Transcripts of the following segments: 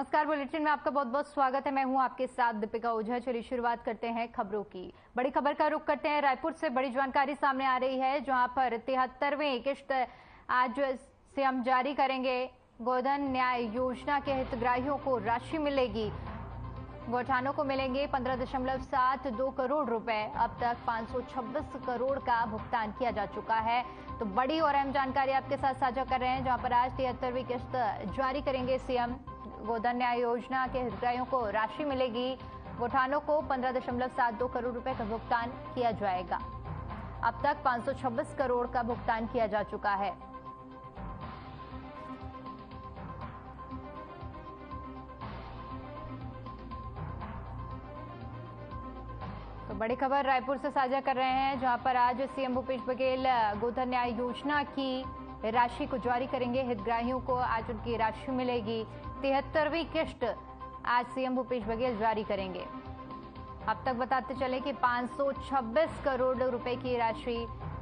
नमस्कार, बुलेटिन में आपका बहुत बहुत स्वागत है। मैं हूं आपके साथ दीपिका ओझा। चलिए शुरुआत करते हैं खबरों की। बड़ी खबर का रुख करते हैं। रायपुर से बड़ी जानकारी सामने आ रही है, जहां पर 73वीं किश्त आज सीएम जारी करेंगे। गोधन न्याय योजना के हितग्राहियों को राशि मिलेगी। गौठानों को मिलेंगे 15.72 करोड़ रुपए। अब तक 526 करोड़ का भुगतान किया जा चुका है। तो बड़ी और अहम जानकारी आपके साथ साझा कर रहे हैं, जहां पर आज 73वीं किश्त जारी करेंगे सीएम। गोधन न्याय योजना के हितग्राहियों को राशि मिलेगी। गौठानों को 15.72 करोड़ रुपए का भुगतान किया जाएगा। अब तक 526 करोड़ का भुगतान किया जा चुका है। तो बड़ी खबर रायपुर से साझा कर रहे हैं, जहां पर आज सीएम भूपेश बघेल गोधन न्याय योजना की राशि को जारी करेंगे। हितग्राहियों को आज उनकी राशि मिलेगी। 73वीं किश्त आज सीएम भूपेश बघेल जारी करेंगे। अब तक बताते चले कि 526 करोड़ रुपए की राशि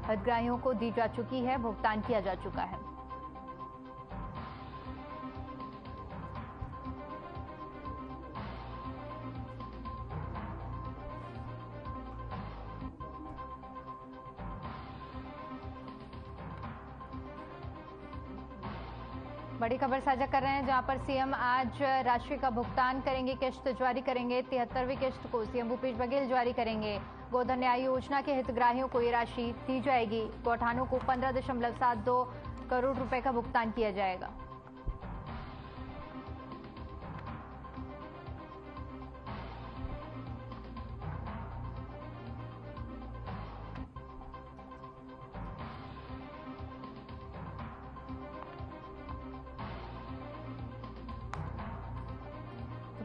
हितग्राहियों को दी जा चुकी है, भुगतान किया जा चुका है। बड़ी खबर साझा कर रहे हैं, जहां पर सीएम आज राशि का भुगतान करेंगे, किश्त जारी करेंगे। 73वीं किश्त को सीएम भूपेश बघेल जारी करेंगे। गोधन न्याय योजना के हितग्राहियों को ये राशि दी जाएगी। गौठानों को 15.72 करोड़ रुपए का भुगतान किया जाएगा।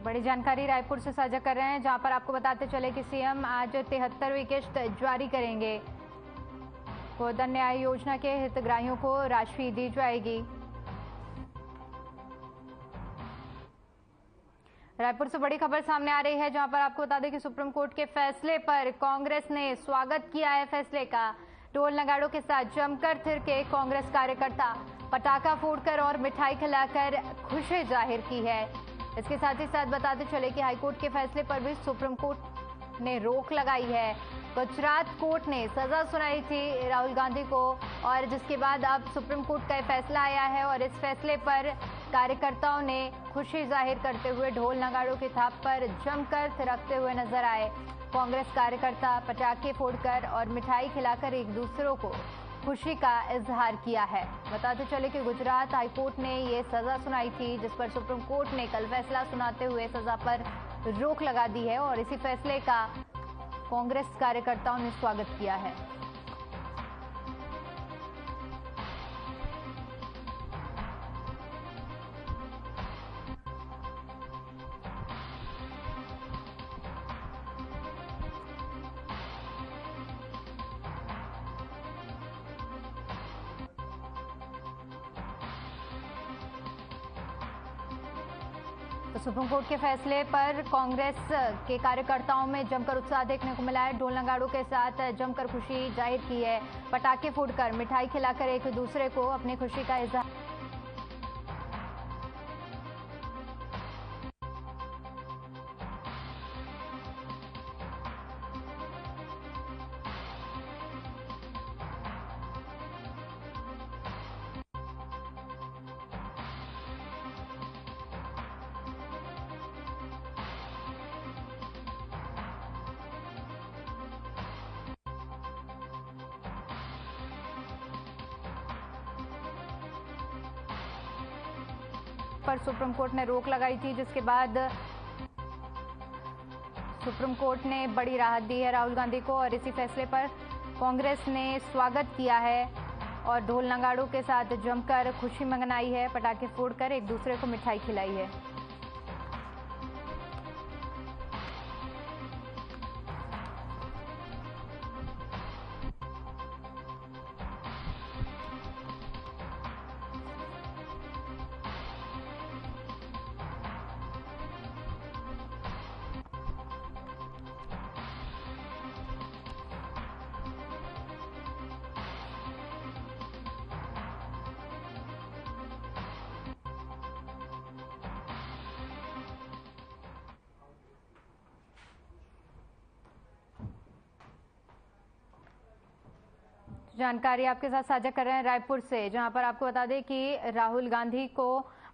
बड़ी जानकारी रायपुर से साझा कर रहे हैं, जहां पर आपको बताते चले कि सीएम आज 73वीं किश्त जारी करेंगे। गोधन न्याय योजना के हितग्राहियों को राशि दी जाएगी। रायपुर से बड़ी खबर सामने आ रही है, जहां पर आपको बता दें कि सुप्रीम कोर्ट के फैसले पर कांग्रेस ने स्वागत किया है। फैसले का ढोल नगाड़ों के साथ जमकर थिरके कांग्रेस कार्यकर्ता, पटाखा फोड़कर और मिठाई खिलाकर खुशी जाहिर की है। इसके साथ ही साथ बताते चले कि हाईकोर्ट के फैसले पर भी सुप्रीम कोर्ट ने रोक लगाई है। गुजरात कोर्ट ने सजा सुनाई थी राहुल गांधी को, और जिसके बाद अब सुप्रीम कोर्ट का फैसला आया है और इस फैसले पर कार्यकर्ताओं ने खुशी जाहिर करते हुए ढोल नगाड़ों की थाप पर जमकर थिरकते हुए नजर आए। कांग्रेस कार्यकर्ता पटाखे फोड़कर और मिठाई खिलाकर एक दूसरों को खुशी का इजहार किया है। बताते चले कि गुजरात हाईकोर्ट ने ये सजा सुनाई थी, जिस पर सुप्रीम कोर्ट ने कल फैसला सुनाते हुए सजा पर रोक लगा दी है, और इसी फैसले का कांग्रेस कार्यकर्ताओं ने स्वागत किया है। तो सुप्रीम कोर्ट के फैसले पर कांग्रेस के कार्यकर्ताओं में जमकर उत्साह देखने को मिला है। ढोल नगाड़ों के साथ जमकर खुशी जाहिर की है। पटाखे फोड़कर मिठाई खिलाकर एक दूसरे को अपनी खुशी का इजहार पर सुप्रीम कोर्ट ने रोक लगाई थी, जिसके बाद सुप्रीम कोर्ट ने बड़ी राहत दी है राहुल गांधी को, और इसी फैसले पर कांग्रेस ने स्वागत किया है और ढोल नगाड़ों के साथ जमकर खुशी मनाई है। पटाखे फोड़कर एक दूसरे को मिठाई खिलाई है। जानकारी आपके साथ साझा कर रहे हैं रायपुर से, जहां पर आपको बता दें कि राहुल गांधी को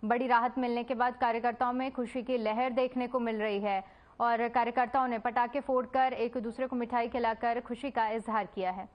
बड़ी राहत मिलने के बाद कार्यकर्ताओं में खुशी की लहर देखने को मिल रही है और कार्यकर्ताओं ने पटाखे फोड़कर एक दूसरे को मिठाई खिलाकर खुशी का इजहार किया है।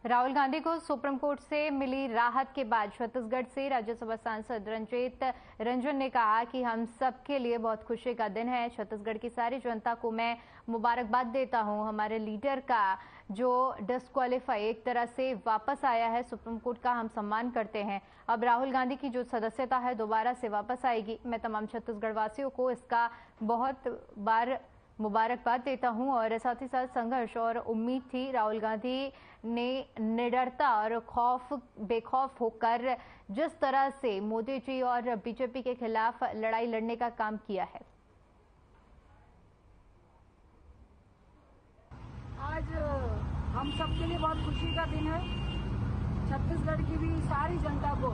राहुल गांधी को सुप्रीम कोर्ट से मिली राहत के बाद छत्तीसगढ़ से राज्यसभा सांसद रंजीत रंजन ने कहा कि हम सबके लिए बहुत खुशी का दिन है। छत्तीसगढ़ की सारी जनता को मैं मुबारकबाद देता हूं। हमारे लीडर का जो डिस्क्वालीफाई एक तरह से वापस आया है सुप्रीम कोर्ट का हम सम्मान करते हैं। अब राहुल गांधी की जो सदस्यता है दोबारा से वापस आएगी। मैं तमाम छत्तीसगढ़ वासियों को इसका बहुत बार मुबारकबाद देता हूं और साथ ही साथ संघर्ष और उम्मीद थी। राहुल गांधी ने निडरता और बेखौफ होकर जिस तरह से मोदी जी और बीजेपी के खिलाफ लड़ाई लड़ने का काम किया है। आज हम सबके लिए बहुत खुशी का दिन है। छत्तीसगढ़ की भी सारी जनता को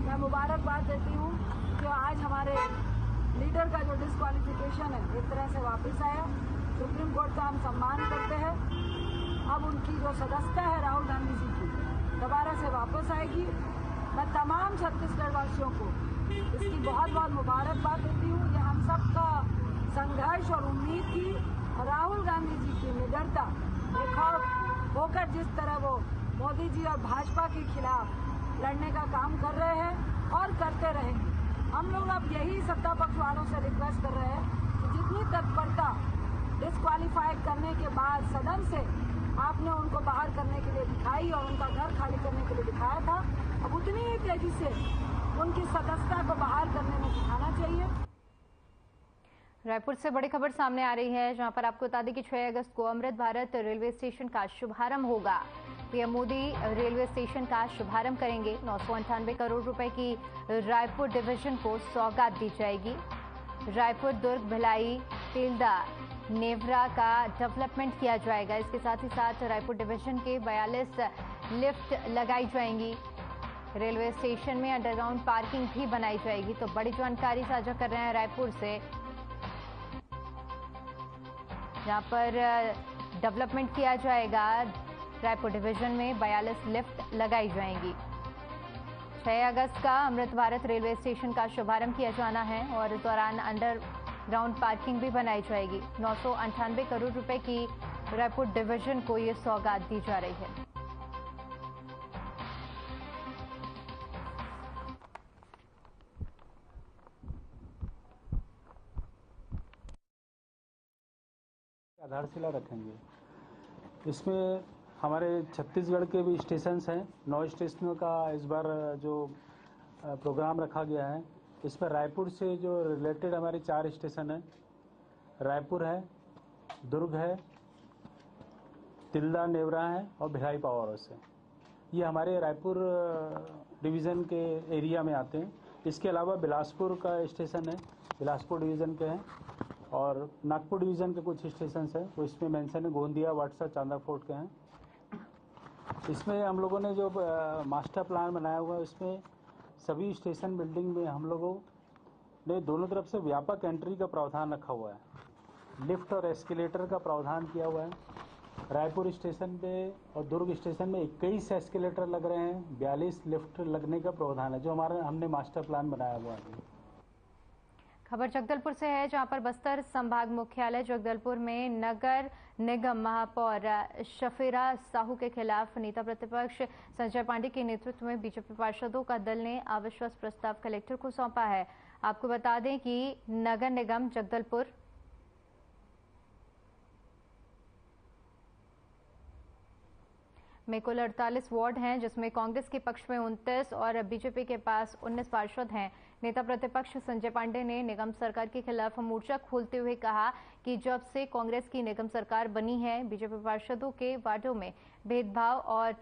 मैं मुबारकबाद देती हूँ कि आज हमारे लीडर का जो डिस्क्वालिफिकेशन है एक तरह से वापस आया। सुप्रीम कोर्ट का हम सम्मान करते हैं। अब उनकी जो सदस्यता है राहुल गांधी जी की दोबारा से वापस आएगी। मैं तमाम छत्तीसगढ़ वासियों को इसकी बहुत बहुत मुबारकबाद देती हूँ। ये हम सब का संघर्ष और उम्मीद थी और राहुल गांधी जी की निडरता बेखौफ होकर जिस तरह वो मोदी जी और भाजपा के खिलाफ लड़ने का काम कर रहे हैं और करते रहेंगे। हम लोग अब यही सत्ता पक्ष वालों से रिक्वेस्ट कर रहे हैं कि जितनी तत्परता डिस्क्वालीफाई करने के बाद सदन से आपने उनको बाहर करने के लिए दिखाई और उनका घर खाली करने के लिए दिखाया था, अब उतनी ही तेजी से उनकी सदस्यता को बाहर करने में दिखाना चाहिए। रायपुर से बड़ी खबर सामने आ रही है, जहां पर आपको बता दें कि 6 अगस्त को अमृत भारत रेलवे स्टेशन का शुभारंभ होगा। पीएम मोदी रेलवे स्टेशन का शुभारंभ करेंगे। 998 करोड़ रुपए की रायपुर डिवीजन को सौगात दी जाएगी। रायपुर, दुर्ग, भिलाई, तेलदा, नेवरा का डेवलपमेंट किया जाएगा। इसके साथ ही साथ रायपुर डिवीजन के 42 लिफ्ट लगाई जाएंगी। रेलवे स्टेशन में अंडरग्राउंड पार्किंग भी बनाई जाएगी। तो बड़ी जानकारी साझा कर रहे हैं रायपुर से, जहां पर डेवलपमेंट किया जाएगा। रायपुर डिवीजन में 42 लिफ्ट लगाई जाएंगी। 6 अगस्त का अमृत भारत रेलवे स्टेशन का शुभारंभ किया जाना है और इस दौरान अंडरग्राउंड पार्किंग भी बनाई जाएगी। 998 करोड़ रुपए की रायपुर डिवीजन को ये सौगात दी जा रही है। आधारशिला रखेंगे। इसमें हमारे छत्तीसगढ़ के भी स्टेशन हैं। 9 स्टेशनों का इस बार जो प्रोग्राम रखा गया है, इसमें रायपुर से जो रिलेटेड हमारे 4 स्टेशन हैं। रायपुर है, दुर्ग है, तिल्दा, नेवरा है और भिलाई पावर हाउस है। ये हमारे रायपुर डिवीज़न के एरिया में आते हैं। इसके अलावा बिलासपुर का स्टेशन है, बिलासपुर डिवीज़न के हैं और नागपुर डिवीज़न के कुछ स्टेशन हैं, वो इसमें मेंशन है। गोंदिया, वाटसा, चांदा फोर्ट के हैं। इसमें हम लोगों ने जो मास्टर प्लान बनाया हुआ है, उसमें सभी स्टेशन बिल्डिंग में हम लोगों ने दोनों तरफ से व्यापक एंट्री का प्रावधान रखा हुआ है। लिफ्ट और एस्केलेटर का प्रावधान किया हुआ है। रायपुर स्टेशन पे और दुर्ग स्टेशन में 21 एस्केलेटर लग रहे हैं, 42 लिफ्ट लगने का प्रावधान है, जो हमने मास्टर प्लान बनाया हुआ है। खबर जगदलपुर से है, जहां पर बस्तर संभाग मुख्यालय जगदलपुर में नगर निगम महापौर शफीरा साहू के खिलाफ नेता प्रतिपक्ष संजय पांडे के नेतृत्व में बीजेपी पार्षदों का दल ने अविश्वास प्रस्ताव कलेक्टर को सौंपा है। आपको बता दें कि नगर निगम जगदलपुर में कुल 48 वार्ड हैं, जिसमें कांग्रेस के पक्ष में 29 और बीजेपी के पास 19 पार्षद हैं। नेता प्रतिपक्ष संजय पांडे ने निगम सरकार के खिलाफ मोर्चा खोलते हुए कहा कि जब से कांग्रेस की निगम सरकार बनी है, बीजेपी पार्षदों के वार्डों में भेदभाव और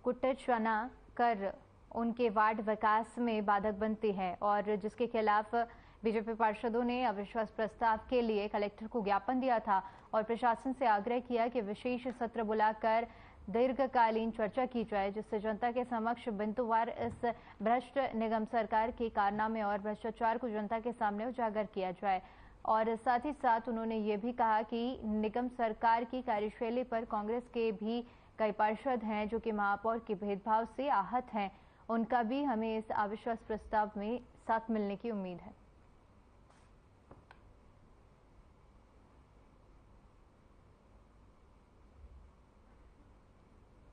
कुटचना कर उनके वार्ड विकास में बाधक बनती है और जिसके खिलाफ बीजेपी पार्षदों ने अविश्वास प्रस्ताव के लिए कलेक्टर को ज्ञापन दिया था और प्रशासन से आग्रह किया कि विशेष सत्र बुलाकर दीर्घकालीन चर्चा की जाए, जिससे जनता के समक्ष बिंदुवार इस भ्रष्ट निगम सरकार के कारनामे और भ्रष्टाचार को जनता के सामने उजागर किया जाए। और साथ ही साथ उन्होंने ये भी कहा कि निगम सरकार की कार्यशैली पर कांग्रेस के भी कई पार्षद हैं जो कि महापौर के भेदभाव से आहत हैं, उनका भी हमें इस अविश्वास प्रस्ताव में साथ मिलने की उम्मीद है।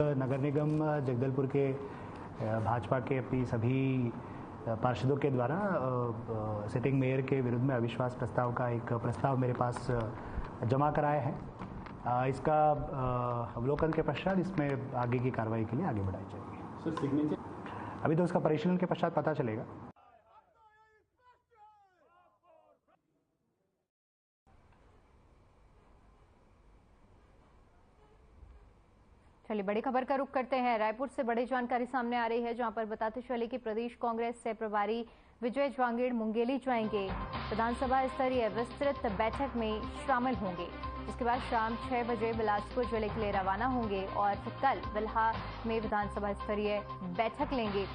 नगर निगम जगदलपुर के भाजपा के अपनी सभी पार्षदों के द्वारा सिटिंग मेयर के विरुद्ध में अविश्वास प्रस्ताव का एक प्रस्ताव मेरे पास जमा कराया है। इसका अवलोकन के पश्चात इसमें आगे की कार्रवाई के लिए आगे बढ़ाई जाएगी। सर सिग्नेचर अभी तो उसका परिशीलन के पश्चात पता चलेगा। चलिए बड़ी खबर का रुख करते हैं। रायपुर से बड़ी जानकारी सामने आ रही है, जहां पर बताते चले कि प्रदेश कांग्रेस से प्रभारी विजय जांगीड़ मुंगेली जाएंगे। विधानसभा स्तरीय विस्तृत बैठक में शामिल होंगे, जिसके बाद शाम 6 बजे बिलासपुर जिले के लिए रवाना होंगे और कल बिल्हा में विधानसभा स्तरीय बैठक लेंगे।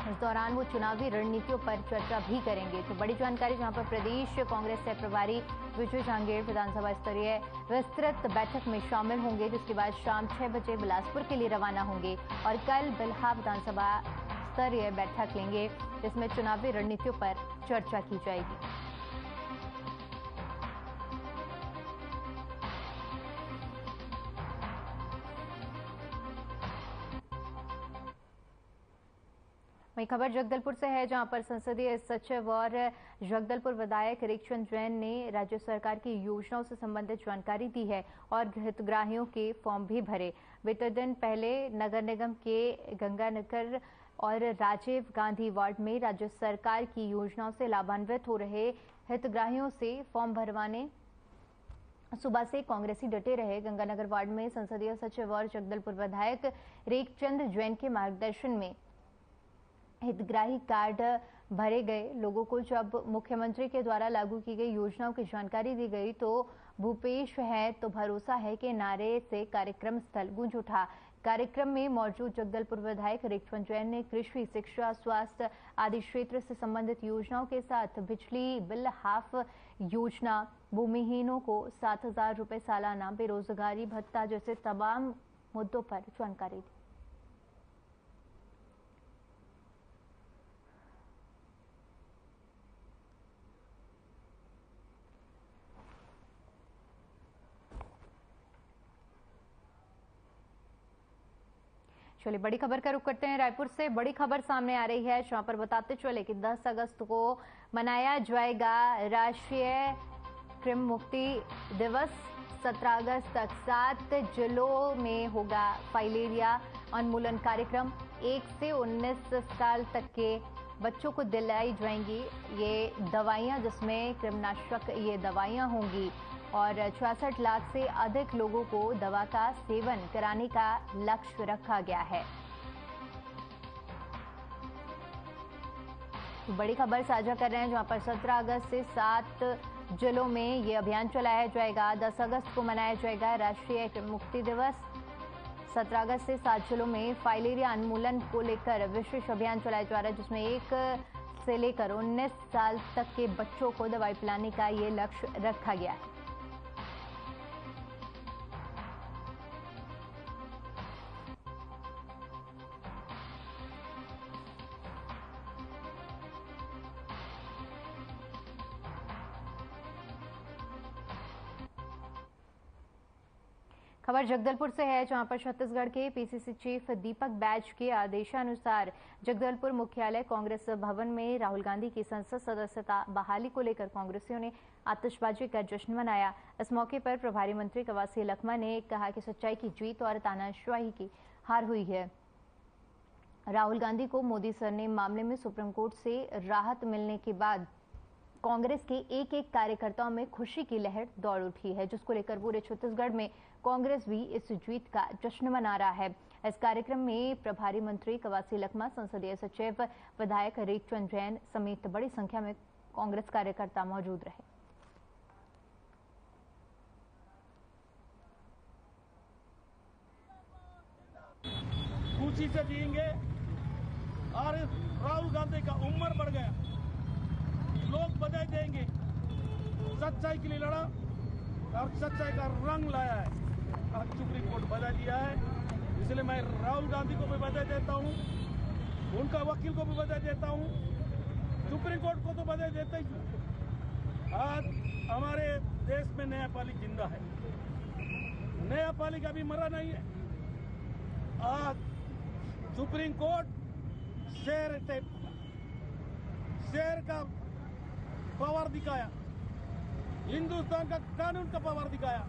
इस दौरान वो चुनावी रणनीतियों पर चर्चा भी करेंगे। तो बड़ी जानकारी, जहां पर प्रदेश कांग्रेस से प्रभारी विजय जांगीड़ विधानसभा स्तरीय विस्तृत बैठक में शामिल होंगे, जिसके बाद शाम 6 बजे बिलासपुर के लिए रवाना होंगे और कल बिल्हा विधानसभा स्तरीय बैठक लेंगे, जिसमें चुनावी रणनीतियों पर चर्चा की जाएगी। वही खबर जगदलपुर से है, जहां पर संसदीय सचिव और जगदलपुर विधायक ऋखचंद जैन ने राज्य सरकार की योजनाओं से संबंधित जानकारी दी है और हितग्राहियों के फॉर्म भी भरे। बीते दिन पहले नगर निगम के गंगानगर और राजीव गांधी वार्ड में राज्य सरकार की योजनाओं से लाभान्वित हो रहे हितग्राहियों से फॉर्म भरवाने सुबह से कांग्रेसी डटे रहे। गंगानगर वार्ड में संसदीय सचिव और जगदलपुर विधायक ऋखचंद जैन के मार्गदर्शन में हितग्राही कार्ड भरे गए। लोगों को जब मुख्यमंत्री के द्वारा लागू की गई योजनाओं की जानकारी दी गई तो भूपेश है तो भरोसा है के नारे से कार्यक्रम स्थल गूंज उठा। कार्यक्रम में मौजूद जगदलपुर विधायक ऋखचंद जैन ने कृषि, शिक्षा, स्वास्थ्य आदि क्षेत्र से संबंधित योजनाओं के साथ बिजली बिल हाफ योजना, भूमिहीनों को 7,000 रुपए सालाना, बेरोजगारी भत्ता जैसे तमाम मुद्दों पर जानकारी दी। चलिए बड़ी खबर का रुख करते हैं। रायपुर से बड़ी खबर सामने आ रही है, जहां पर बताते चले कि 10 अगस्त को मनाया जाएगा राष्ट्रीय कृमि मुक्ति दिवस। 17 अगस्त तक 7 जिलों में होगा फाइलेरिया उन्मूलन कार्यक्रम। 1 से 19 साल तक के बच्चों को दिलाई जाएंगी ये दवाइयां, जिसमें कृमिनाशक ये दवाइयां होंगी और 66 लाख से अधिक लोगों को दवा का सेवन कराने का लक्ष्य रखा गया है। तो बड़ी खबर साझा कर रहे हैं, जहां पर 17 अगस्त से 7 जिलों में ये अभियान चलाया जाएगा। 10 अगस्त को मनाया जाएगा राष्ट्रीय कृमि मुक्ति दिवस। 17 अगस्त से 7 जिलों में फाइलेरिया उन्मूलन को लेकर विशेष अभियान चलाया जा रहा है, जिसमें 1 से लेकर 19 साल तक के बच्चों को दवाई पिलाने का ये लक्ष्य रखा गया है। खबर जगदलपुर से है, जहां पर छत्तीसगढ़ के पीसीसी चीफ दीपक बैज के आदेशानुसार जगदलपुर मुख्यालय कांग्रेस भवन में राहुल गांधी की संसद सदस्यता बहाली को लेकर कांग्रेसियों ने आतिशबाजी कर जश्न मनाया। इस मौके पर प्रभारी मंत्री कवासी लखमा ने कहा कि सच्चाई की जीत और तानाशाही की हार हुई है। राहुल गांधी को मोदी सरनेम मामले में सुप्रीम कोर्ट से राहत मिलने के बाद कांग्रेस के एक एक कार्यकर्ताओं में खुशी की लहर दौड़ उठी है, जिसको लेकर पूरे छत्तीसगढ़ में कांग्रेस भी इस जीत का जश्न मना रहा है। इस कार्यक्रम में प्रभारी मंत्री कवासी लखमा, संसदीय सचिव विधायक रेखचंद जैन समेत बड़ी संख्या में कांग्रेस कार्यकर्ता मौजूद रहे। खुशी से जिएंगे और राहुल गांधी का उम्र बढ़ गया, लोग बधाई देंगे। सच्चाई के लिए लड़ा और सच्चाई का रंग लाया है। आज सुप्रीम कोर्ट बधाई दिया है, इसलिए मैं राहुल गांधी को भी बधाई देता हूं, उनका वकील को भी बधाई देता हूं, सुप्रीम कोर्ट को तो बधाई देता ही हूं। आज हमारे देश में न्यायपालिका जिंदा है, न्यायपालिका अभी मरा नहीं है। आज सुप्रीम कोर्ट शेर का पावर दिखाया, हिंदुस्तान का कानून का पावर दिखाया।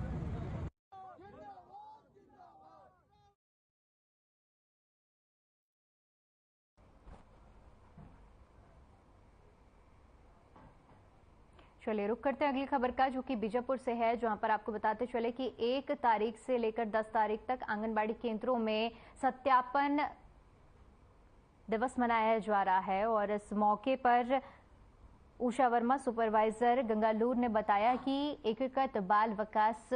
चलिए रुक करते हैं अगली खबर का, जो कि बीजापुर से है, जहां पर आपको बताते चले कि 1 तारीख से लेकर 10 तारीख तक आंगनबाड़ी केंद्रों में सत्यापन दिवस मनाया जा रहा है। और इस मौके पर उषा वर्मा, सुपरवाइजर गंगालूर, ने बताया कि एकीकृत बाल विकास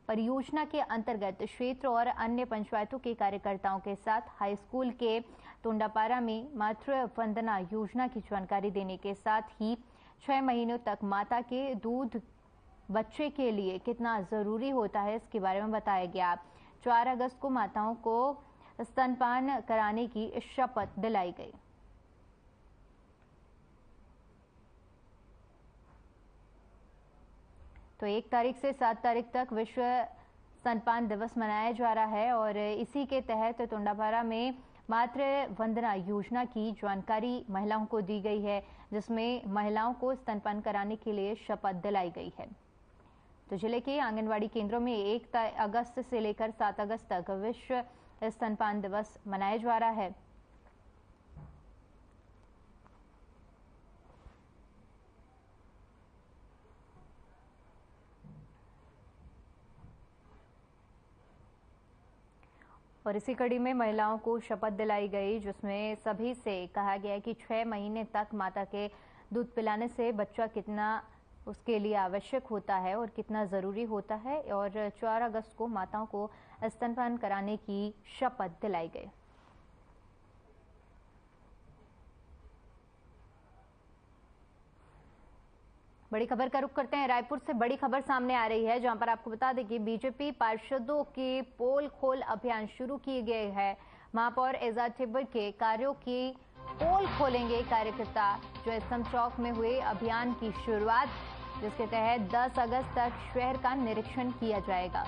परियोजना के अंतर्गत क्षेत्र और अन्य पंचायतों के कार्यकर्ताओं के साथ हाई स्कूल के टोंडापारा में मातृ वंदना योजना की जानकारी देने के साथ ही 6 महीनों तक माता के दूध बच्चे के लिए कितना जरूरी होता है, इसके बारे में बताया गया। 4 अगस्त को माताओं को स्तनपान कराने की शपथ दिलाई गई। तो 1 तारीख से 7 तारीख तक विश्व स्तनपान दिवस मनाया जा रहा है और इसी के तहत टोंडापारा में मातृ वंदना योजना की जानकारी महिलाओं को दी गई है, जिसमें महिलाओं को स्तनपान कराने के लिए शपथ दिलाई गई है। तो जिले के आंगनवाड़ी केंद्रों में 1 अगस्त से लेकर 7 अगस्त तक विश्व स्तनपान दिवस मनाया जा रहा है। और इसी कड़ी में महिलाओं को शपथ दिलाई गई, जिसमें सभी से कहा गया कि 6 महीने तक माता के दूध पिलाने से बच्चा कितना उसके लिए आवश्यक होता है और कितना ज़रूरी होता है। और 4 अगस्त को माताओं को स्तनपान कराने की शपथ दिलाई गई। बड़ी खबर का रुख करते हैं। रायपुर से बड़ी खबर सामने आ रही है, जहां पर आपको बता दें कि बीजेपी पार्षदों के पोल खोल अभियान शुरू किए गए हैं। महापौर एजाज टिब्बर के कार्यों की पोल खोलेंगे कार्यकर्ता। जो स्तंभ चौक में हुए अभियान की शुरुआत, जिसके तहत 10 अगस्त तक शहर का निरीक्षण किया जाएगा।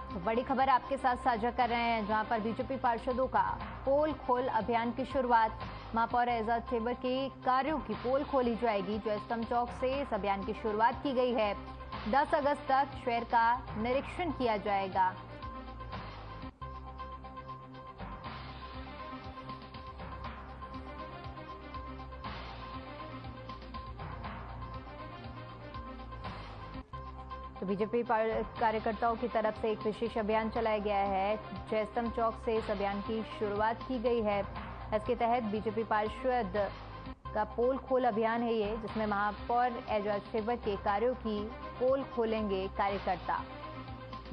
तो बड़ी खबर आपके साथ साझा कर रहे हैं, जहां पर बीजेपी पार्षदों का पोल खोल अभियान की शुरुआत। महापौर एजाज टिब्बर के कार्यों की पोल खोली जाएगी। जो स्तंभ चौक से इस अभियान की शुरुआत की गई है। 10 अगस्त तक शहर का निरीक्षण किया जाएगा। तो बीजेपी कार्यकर्ताओं की तरफ से एक विशेष अभियान चलाया गया है। जयस्तंभ चौक से इस अभियान की शुरुआत की गई है। इसके तहत बीजेपी पार्षद का पोल खोल अभियान है ये, जिसमें महापौर एजाज टिब्बर के कार्यों की पोल खोलेंगे कार्यकर्ता।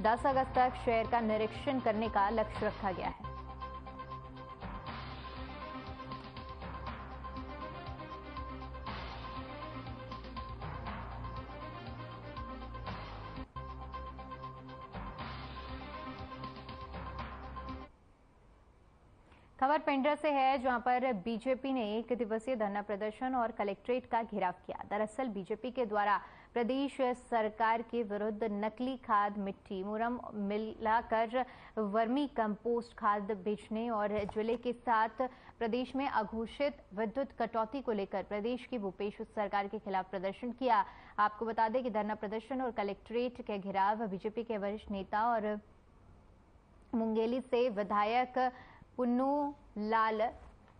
10 अगस्त तक शहर का निरीक्षण करने का लक्ष्य रखा गया है। खबर पेंड्रा से है, जहां पर बीजेपी ने 1 दिवसीय धरना प्रदर्शन और कलेक्ट्रेट का घेराव किया। दरअसल बीजेपी के द्वारा प्रदेश सरकार के विरुद्ध नकली खाद, मिट्टी, मुरम मिलाकर वर्मी कंपोस्ट खाद बेचने और जिले के साथ प्रदेश में अघोषित विद्युत कटौती को लेकर प्रदेश की भूपेश सरकार के खिलाफ प्रदर्शन किया। आपको बता दें कि धरना प्रदर्शन और कलेक्ट्रेट के घेराव बीजेपी के वरिष्ठ नेता और मुंगेली से विधायक पुन्नू लाल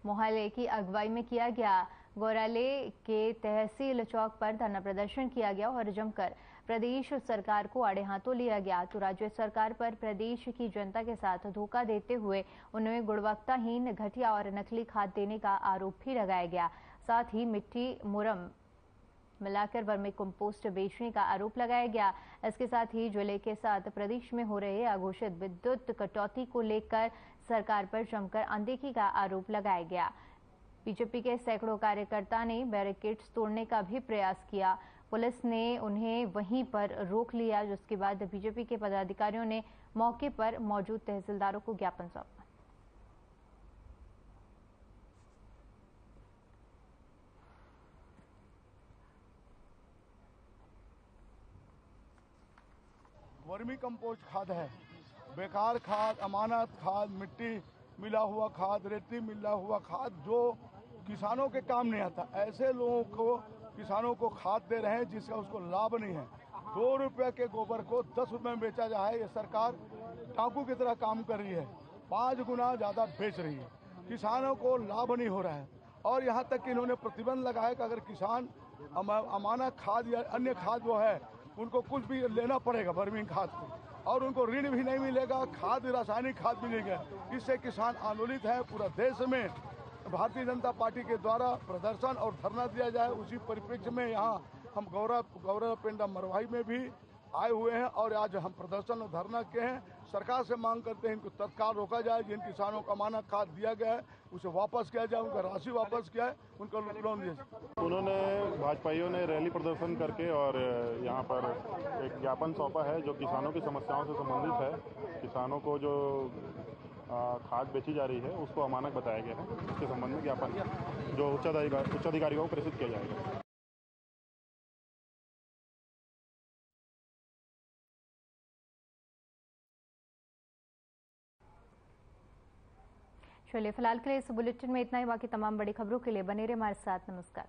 मोहल्ले की अगुवाई में किया गया। गौराले के तहसील चौक पर धरना प्रदर्शन किया गया और जमकर प्रदेश सरकार को आड़े हाथों लिया गया। तो राज्य सरकार पर प्रदेश की जनता के साथ धोखा देते हुए उन्हें गुणवत्ताहीन, घटिया और नकली खाद देने का आरोप भी लगाया गया। साथ ही मिट्टी मुरम मिलाकर वर्मी कंपोस्ट बेचने का आरोप लगाया गया। इसके साथ ही जिले के साथ प्रदेश में हो रहे अघोषित विद्युत कटौती को लेकर सरकार पर जमकर अनदेखी का आरोप लगाया गया। बीजेपी के सैकड़ों कार्यकर्ता ने बैरिकेड्स तोड़ने का भी प्रयास किया। पुलिस ने उन्हें वहीं पर रोक लिया, जिसके बाद बीजेपी के पदाधिकारियों ने मौके पर मौजूद तहसीलदारों को ज्ञापन सौंपा। वर्मी कंपोस्ट खाद है, बेकार खाद, अमानत खाद, मिट्टी मिला हुआ खाद, रेती मिला हुआ खाद जो किसानों के काम नहीं आता। ऐसे लोगों को किसानों को खाद दे रहे हैं जिसका उसको लाभ नहीं है। 2 रुपये के गोबर को 10 रुपये में बेचा जाए, ये सरकार डाकू की तरह काम कर रही है, 5 गुना ज़्यादा बेच रही है। किसानों को लाभ नहीं हो रहा है और यहाँ तक कि इन्होंने प्रतिबंध लगाया कि अगर किसान अमानत खाद या अन्य खाद जो है उनको कुछ भी लेना पड़ेगा वर्मी खाद को, और उनको ऋण भी नहीं मिलेगा, खाद रासायनिक खाद मिलेगा। इससे किसान आंदोलित है। पूरा देश में भारतीय जनता पार्टी के द्वारा प्रदर्शन और धरना दिया जाए, उसी परिप्रेक्ष्य में यहाँ हम गौरव पेंडा मरवाही में भी आए हुए हैं और आज हम प्रदर्शन और धरना के हैं। सरकार से मांग करते हैं इनको तत्काल रोका जाए। जिन किसानों को अमानत खाद दिया गया है उसे वापस किया जाए, उनका राशि वापस किया है, उनको लोन दिया जाए। उन्होंने भाजपाइयों ने रैली प्रदर्शन करके और यहाँ पर एक ज्ञापन सौंपा है जो किसानों की समस्याओं से संबंधित है। किसानों को जो खाद बेची जा रही है उसको अमानक बताया गया है। इसके संबंध में ज्ञापन जो उच्चाधिकारियों को प्रेषित किया जाएगा। चलिए, फिलहाल के लिए इस बुलेटिन में इतना ही। बाकी तमाम बड़ी खबरों के लिए बने रहिए हमारे साथ। नमस्कार।